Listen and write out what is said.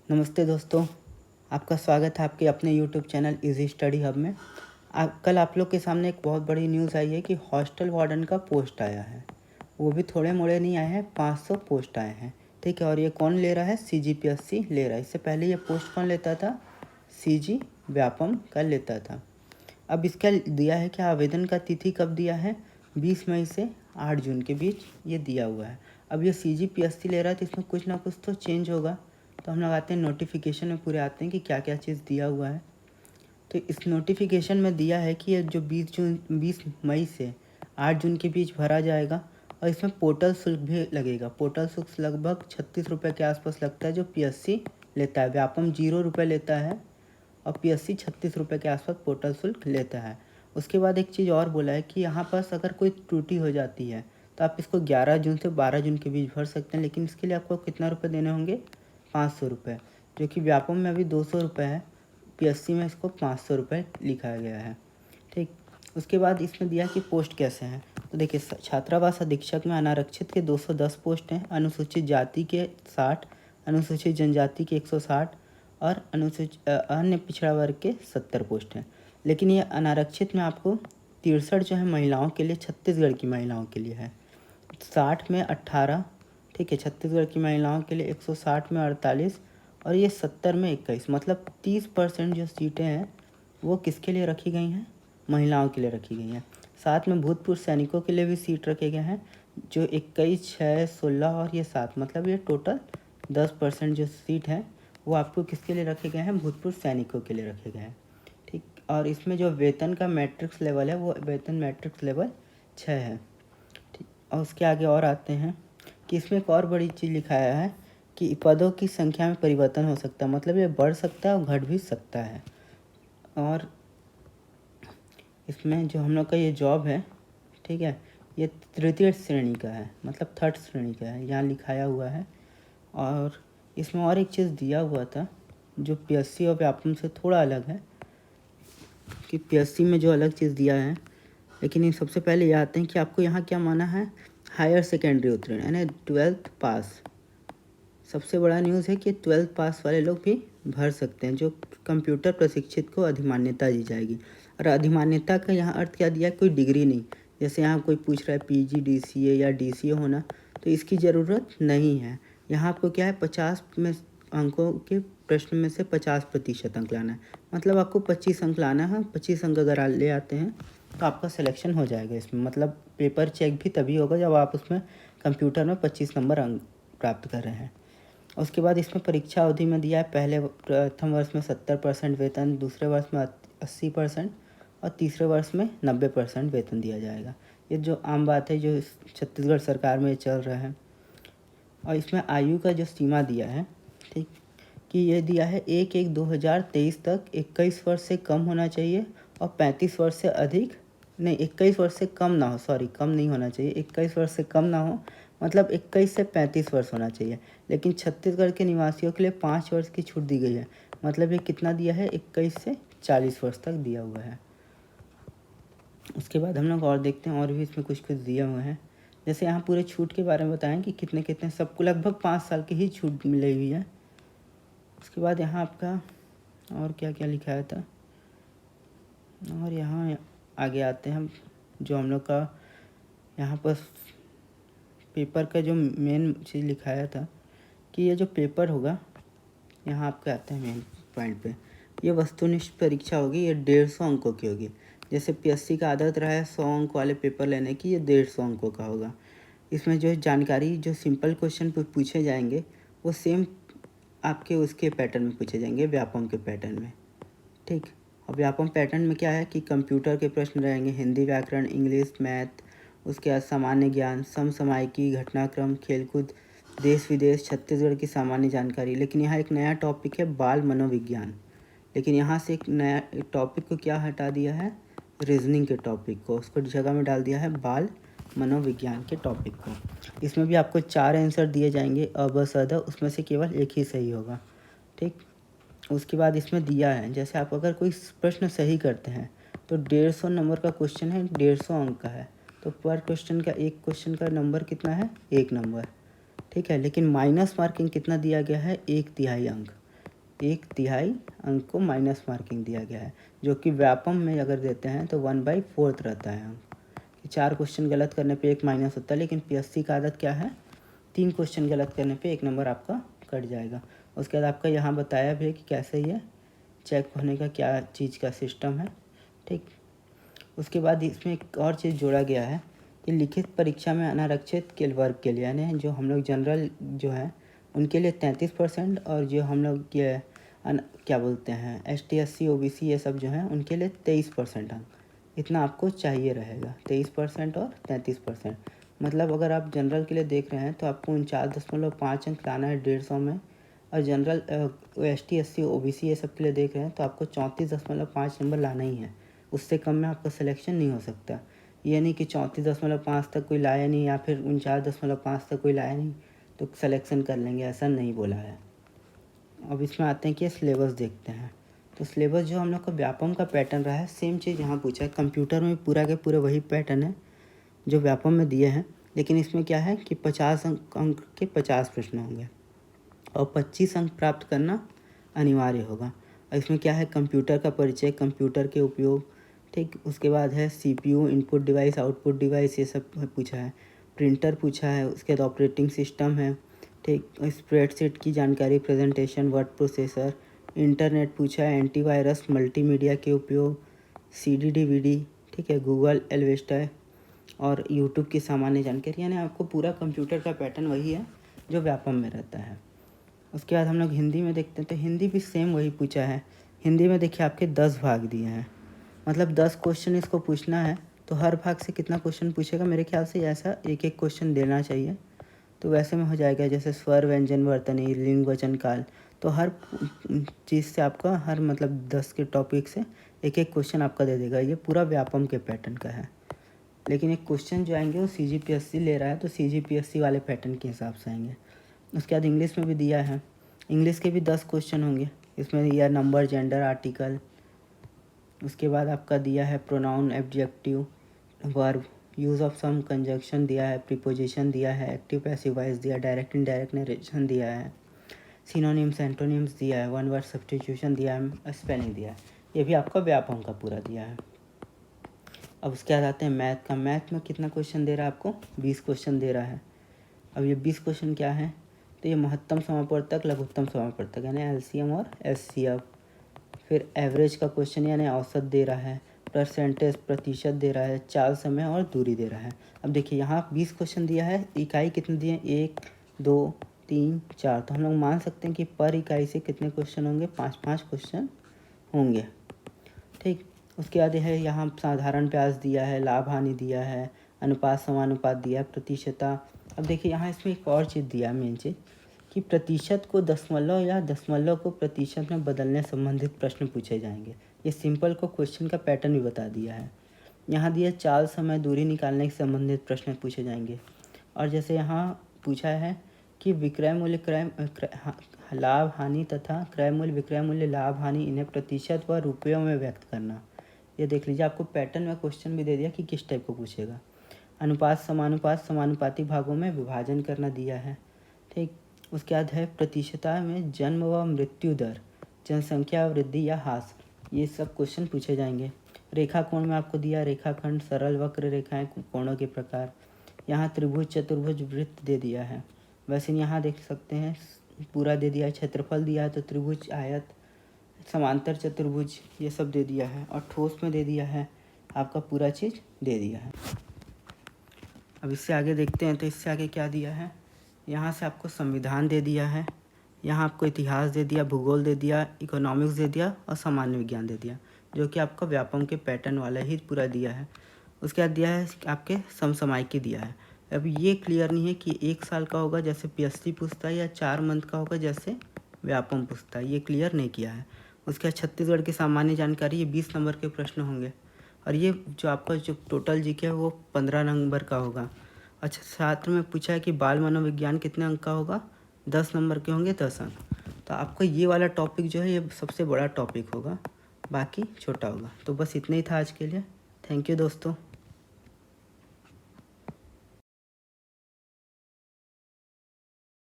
नमस्ते दोस्तों, आपका स्वागत है आपके अपने YouTube channel easy study hub में। कल आप लोग के सामने एक बहुत बड़ी न्यूज़ आई है कि हॉस्टल वार्डन का पोस्ट आया है। वो भी थोड़े मोड़े नहीं आए हैं, 500 पोस्ट आए हैं। ठीक है, और ये कौन ले रहा है? CGPSC ले रहा है। इससे पहले ये पोस्ट कौन लेता था? CG व्यापम का लेता था। अब इसका दिया है कि आवेदन का तिथि कब दिया है? 20 मई से 8 जून के बीच ये दिया हुआ है। अब ये CGPSC ले रहा है तो इसमें कुछ ना कुछ तो चेंज होगा। तो हम लोग आते हैं नोटिफिकेशन में, पूरे आते हैं कि क्या क्या चीज़ दिया हुआ है। तो इस नोटिफिकेशन में दिया है कि ये जो 20 मई से 8 जून के बीच भरा जाएगा, और इसमें पोर्टल शुल्क भी लगेगा। पोर्टल शुल्क लगभग 36 रुपये के आसपास लगता है, जो PSC लेता है। व्यापम 0 रुपये लेता है और PSC 36 रुपये के आसपास पोर्टल शुल्क लेता है। उसके बाद एक चीज़ और बोला है कि यहाँ पर अगर कोई त्रुटि हो जाती है तो आप इसको 11 जून से 12 जून के बीच भर सकते हैं, लेकिन इसके लिए आपको कितना रुपये देने होंगे? 500 रुपये, जो कि व्यापम में अभी 200 रुपये है। PSC में इसको 500 रुपये लिखा गया है। ठीक, उसके बाद इसमें दिया कि पोस्ट कैसे हैं। तो देखिए, छात्रावास अधीक्षक में अनारक्षित के 210 पोस्ट हैं, अनुसूचित जाति के 60, अनुसूचित जनजाति के 160 और अनुसूचित अन्य पिछड़ा वर्ग के 70 पोस्ट हैं। लेकिन ये अनारक्षित में आपको 63 जो है महिलाओं के लिए, छत्तीसगढ़ की महिलाओं के लिए है। 60 में 18, ठीक है, छत्तीसगढ़ की महिलाओं के लिए 160 में 48 और ये 70 में 21, मतलब 30% जो सीटें हैं वो किसके लिए रखी गई हैं? महिलाओं के लिए रखी गई हैं। साथ में भूतपूर्व सैनिकों के लिए भी सीट रखे गए हैं, जो 21, 6, 16 और ये 7, मतलब ये टोटल 10% जो सीट है वो आपको किसके लिए रखे गए हैं? भूतपूर्व सैनिकों के लिए रखे गए हैं। ठीक, और इसमें जो वेतन का मैट्रिक्स लेवल है वो वेतन मैट्रिक्स लेवल 6 है। ठीक, और उसके आगे और आते हैं कि इसमें एक और बड़ी चीज़ लिखाया है कि पदों की संख्या में परिवर्तन हो सकता है, मतलब ये बढ़ सकता है और घट भी सकता है। और इसमें जो हम लोग का ये जॉब है, ठीक है, ये तृतीय श्रेणी का है, मतलब थर्ड श्रेणी का है, यहाँ लिखाया हुआ है। और इसमें और एक चीज़ दिया हुआ था जो PSC और व्यापम से थोड़ा अलग है, कि PSC में जो अलग चीज़ दिया है, लेकिन ये सबसे पहले ये आते हैं कि आपको यहाँ क्या माना है? हायर सेकेंडरी उत्तीर्ण, यानी 12th पास। सबसे बड़ा न्यूज़ है कि 12th पास वाले लोग भी भर सकते हैं, जो कंप्यूटर प्रशिक्षित को अधिमान्यता दी जाएगी। और अधिमान्यता का यहाँ अर्थ क्या दिया है? कोई डिग्री नहीं। जैसे यहाँ कोई पूछ रहा है PG DCA या DCA होना, तो इसकी ज़रूरत नहीं है। यहाँ आपको क्या है, 50 में अंकों के प्रश्न में से 50% अंक लाना है, मतलब आपको 25 अंक लाना है। 25 अंक अगर आप ले आते हैं तो आपका सिलेक्शन हो जाएगा इसमें। मतलब पेपर चेक भी तभी होगा जब आप उसमें कंप्यूटर में 25 नंबर अंक प्राप्त कर रहे हैं। उसके बाद इसमें परीक्षा अवधि में दिया है, प्रथम वर्ष में 70% वेतन, दूसरे वर्ष में 80% और तीसरे वर्ष में 90% वेतन दिया जाएगा। ये जो आम बात है जो छत्तीसगढ़ सरकार में चल रहा है। और इसमें आयु का जो सीमा दिया है, ठीक, कि ये दिया है 1/1/2023 तक 21 वर्ष से कम होना चाहिए और 35 वर्ष से अधिक नहीं, 21 वर्ष से कम ना हो, सॉरी, कम नहीं होना चाहिए, 21 वर्ष से कम ना हो, मतलब 21 से 35 वर्ष होना चाहिए। लेकिन छत्तीसगढ़ के निवासियों के लिए 5 वर्ष की छूट दी गई है, मतलब ये कितना दिया है? 21 से 40 वर्ष तक दिया हुआ है। उसके बाद हम लोग और देखते हैं, और भी इसमें कुछ कुछ दिया हुआ है। जैसे यहाँ पूरे छूट के बारे में बताएं कि कितने कितने, सबको लगभग 5 साल की ही छूट मिली हुई है। उसके बाद यहाँ आपका और क्या क्या लिखाया था, और यहाँ आगे आते हैं हम, जो हम लोग का यहाँ पर पेपर का जो मेन चीज़ लिखाया था कि ये जो पेपर होगा, यहाँ आपके आते हैं मेन पॉइंट पे, ये वस्तुनिष्ठ परीक्षा होगी, ये 150 अंकों की होगी। जैसे PSC का आदत रहा है 100 अंक वाले पेपर लेने की, ये 150 अंकों का होगा। इसमें जो जानकारी, जो सिंपल क्वेश्चन पूछे जाएंगे वो सेम आपके उसके पैटर्न में पूछे जाएंगे, व्यापम के पैटर्न में। ठीक, और व्यापम पैटर्न में क्या है कि कंप्यूटर के प्रश्न रहेंगे, हिंदी, व्याकरण, इंग्लिश, मैथ, उसके बाद सामान्य ज्ञान, समसामयिकी, घटनाक्रम, खेलकूद, देश विदेश, छत्तीसगढ़ की सामान्य जानकारी। लेकिन यहाँ एक नया टॉपिक है बाल मनोविज्ञान, लेकिन यहाँ से एक नया टॉपिक को क्या हटा दिया है? रीजनिंग के टॉपिक को, उसको जगह में डाल दिया है बाल मनोविज्ञान के टॉपिक को। इसमें भी आपको 4 आंसर दिए जाएंगे, अ ब स द, उसमें से केवल एक ही सही होगा। ठीक, उसके बाद इसमें दिया है, जैसे आप अगर कोई प्रश्न सही करते हैं तो 150 नंबर का क्वेश्चन है, 150 अंक का है, तो पर क्वेश्चन का, एक क्वेश्चन का नंबर कितना है? 1 नंबर। ठीक है, लेकिन माइनस मार्किंग कितना दिया गया है? 1/3 अंक। 1/3 अंक को माइनस मार्किंग दिया गया है, जो कि व्यापम में अगर देते हैं तो 1/4 रहता है अंक। 4 क्वेश्चन गलत करने पे 1 माइनस होता है, लेकिन पीएससी का आदत क्या है, 3 क्वेश्चन गलत करने पे 1 नंबर आपका कट जाएगा। उसके बाद आपका यहाँ बताया भी है कि कैसे ये चेक होने का क्या चीज़ का सिस्टम है, ठीक। उसके बाद इसमें एक और चीज़ जोड़ा गया है कि लिखित परीक्षा में अनारक्षित के वर्ग के लिए, यानी जो हम लोग जनरल जो है उनके लिए 33% और जो हम लोग ये क्या बोलते हैं ST SC OBC ये सब जो हैं उनके लिए 23% अंक, इतना आपको चाहिए रहेगा। 23% और 33%, मतलब अगर आप जनरल के लिए देख रहे हैं तो आपको 49.5 अंक लाना है 150 में, और जनरल ST SC OBC ये सब के लिए देख रहे हैं तो आपको 34.5 नंबर लाना ही है। उससे कम में आपका सिलेक्शन नहीं हो सकता। ये नहीं कि 34.5 तक कोई लाया नहीं या फिर 49.5 तक कोई लाया नहीं तो सिलेक्शन कर लेंगे, ऐसा नहीं बोला है। अब इसमें आते हैं कि सिलेबस देखते हैं। तो सिलेबस जो हम लोग का व्यापम का पैटर्न रहा है, सेम चीज़ यहाँ पूछा है। कंप्यूटर में पूरा के पूरा वही पैटर्न है जो व्यापम में दिए हैं, लेकिन इसमें क्या है कि 50 अंक के 50 प्रश्न होंगे और 25 अंक प्राप्त करना अनिवार्य होगा। और इसमें क्या है, कंप्यूटर का परिचय, कंप्यूटर के उपयोग, ठीक। उसके बाद है CPU, input device, output device, ये सब पूछा है। प्रिंटर पूछा है, उसके बाद ऑपरेटिंग सिस्टम है, ठीक। स्प्रेडशीट की जानकारी, प्रेजेंटेशन, वर्ड प्रोसेसर, इंटरनेट पूछा है, एंटीवायरस, मल्टीमीडिया के उपयोग, CD DVD, ठीक है, गूगल एल्वेस्टा और यूट्यूब की सामान्य जानकारी, यानी आपको पूरा कंप्यूटर का पैटर्न वही है जो व्यापम में रहता है। उसके बाद हम लोग हिंदी में देखते हैं तो हिंदी भी सेम वही पूछा है। हिंदी में देखिए आपके 10 भाग दिए हैं, मतलब 10 क्वेश्चन इसको पूछना है, तो हर भाग से कितना क्वेश्चन पूछेगा, मेरे ख्याल से ऐसा एक एक क्वेश्चन देना चाहिए, तो वैसे में हो जाएगा। जैसे स्वर, व्यंजन, वर्तनी, लिंग, वचन, काल, तो हर चीज़ से आपका हर मतलब 10 के टॉपिक से एक एक क्वेश्चन आपका दे देगा। ये पूरा व्यापम के पैटर्न का है, लेकिन एक क्वेश्चन जो आएंगे वो CGPSC ले रहा है तो CGPSC वाले पैटर्न के हिसाब से आएंगे। उसके बाद इंग्लिश में भी दिया है, इंग्लिश के भी 10 क्वेश्चन होंगे। इसमें दिया नंबर, जेंडर, आर्टिकल। उसके बाद आपका दिया है pronoun, adjective, verb, use of some, conjunction दिया है, प्रीपोजिशन दिया है, एक्टिव पैसिव वॉइस दिया, डायरेक्ट इनडायरेक्ट नरेशन दिया है, सिनोनिम्स, एंटोनिम्स दिया है, वन वर्ड सब्स्टिट्यूशन दिया है, स्पेलिंग दिया है। ये भी आपका व्यापम का पूरा दिया है। अब उसके बाद आते हैं मैथ का। मैथ में कितना क्वेश्चन दे रहा है आपको, 20 क्वेश्चन दे रहा है। अब ये 20 क्वेश्चन क्या है, तो ये महत्तम समापवर्तक, लघुत्तम समापवर्तक यानी LCM और SCF। फिर एवरेज का क्वेश्चन यानी औसत दे रहा है, परसेंटेज प्रतिशत दे रहा है, चाल, समय और दूरी दे रहा है। अब देखिए यहाँ 20 क्वेश्चन दिया है, इकाई कितने दिए, 1 2 3 4, तो हम लोग मान सकते हैं कि पर इकाई से कितने क्वेश्चन होंगे, 5-5 क्वेश्चन होंगे, ठीक। उसके बाद है यहाँ साधारण ब्याज दिया है, लाभ हानि दिया है, अनुपात समानुपात दिया है, प्रतिशतता। अब देखिए यहाँ इसमें एक और चीज़ दिया है, मेन चीज़ कि प्रतिशत को दशमलव या दशमलव को प्रतिशत में बदलने संबंधित प्रश्न पूछे जाएंगे। ये सिंपल को क्वेश्चन का पैटर्न भी बता दिया है। यहाँ दिया चाल, समय, दूरी निकालने से संबंधित प्रश्न पूछे जाएंगे। और जैसे यहाँ पूछा है कि विक्रय मूल्य, लाभ हानि तथा क्रय मूल्य, विक्रय मूल्य, लाभ हानि, इन्हें प्रतिशत व रुपयों में व्यक्त करना। ये देख लीजिए, आपको पैटर्न में क्वेश्चन भी दे दिया कि किस टाइप को पूछेगा। अनुपात, समानुपात, समानुपाती भागों में विभाजन करना दिया है, ठीक। उसके बाद है प्रतिशतता में जन्म व मृत्यु दर, जनसंख्या वृद्धि या ह्रास, ये सब क्वेश्चन पूछे जाएंगे। रेखा कोण में आपको दिया रेखाखंड, सरल, वक्र रेखाएं, कोणों के प्रकार। यहाँ त्रिभुज, चतुर्भुज, वृत्त दे दिया है। वैसे यहाँ देख सकते हैं पूरा दे दिया है, क्षेत्रफल दिया है तो त्रिभुज, आयत, समांतर चतुर्भुज, ये सब दे दिया है। और ठोस में दे दिया है, आपका पूरा चीज़ दे दिया है। अब इससे आगे देखते हैं तो इससे आगे क्या दिया है, यहाँ से आपको संविधान दे दिया है, यहाँ आपको इतिहास दे दिया, भूगोल दे दिया, इकोनॉमिक्स दे दिया और सामान्य विज्ञान दे दिया, जो कि आपका व्यापम के पैटर्न वाला ही पूरा दिया है। उसके बाद दिया है आपके समसामयिकी दिया है। अब ये क्लियर नहीं है कि 1 साल का होगा जैसे PSC पूछता है या 4 मंथ का होगा जैसे व्यापम पूछता है, ये क्लियर नहीं किया है। उसके बाद छत्तीसगढ़ की सामान्य जानकारी, ये 20 नंबर के प्रश्न होंगे और ये जो आपका जो टोटल जीके है वो 15 नंबर का होगा। अच्छा, छात्र में पूछा है कि बाल मनोविज्ञान कितने अंक का होगा, 10 नंबर के होंगे, 10 अंक। तो आपको ये वाला टॉपिक जो है ये सबसे बड़ा टॉपिक होगा, बाकी छोटा होगा। तो बस इतना ही था आज के लिए। थैंक यू दोस्तों।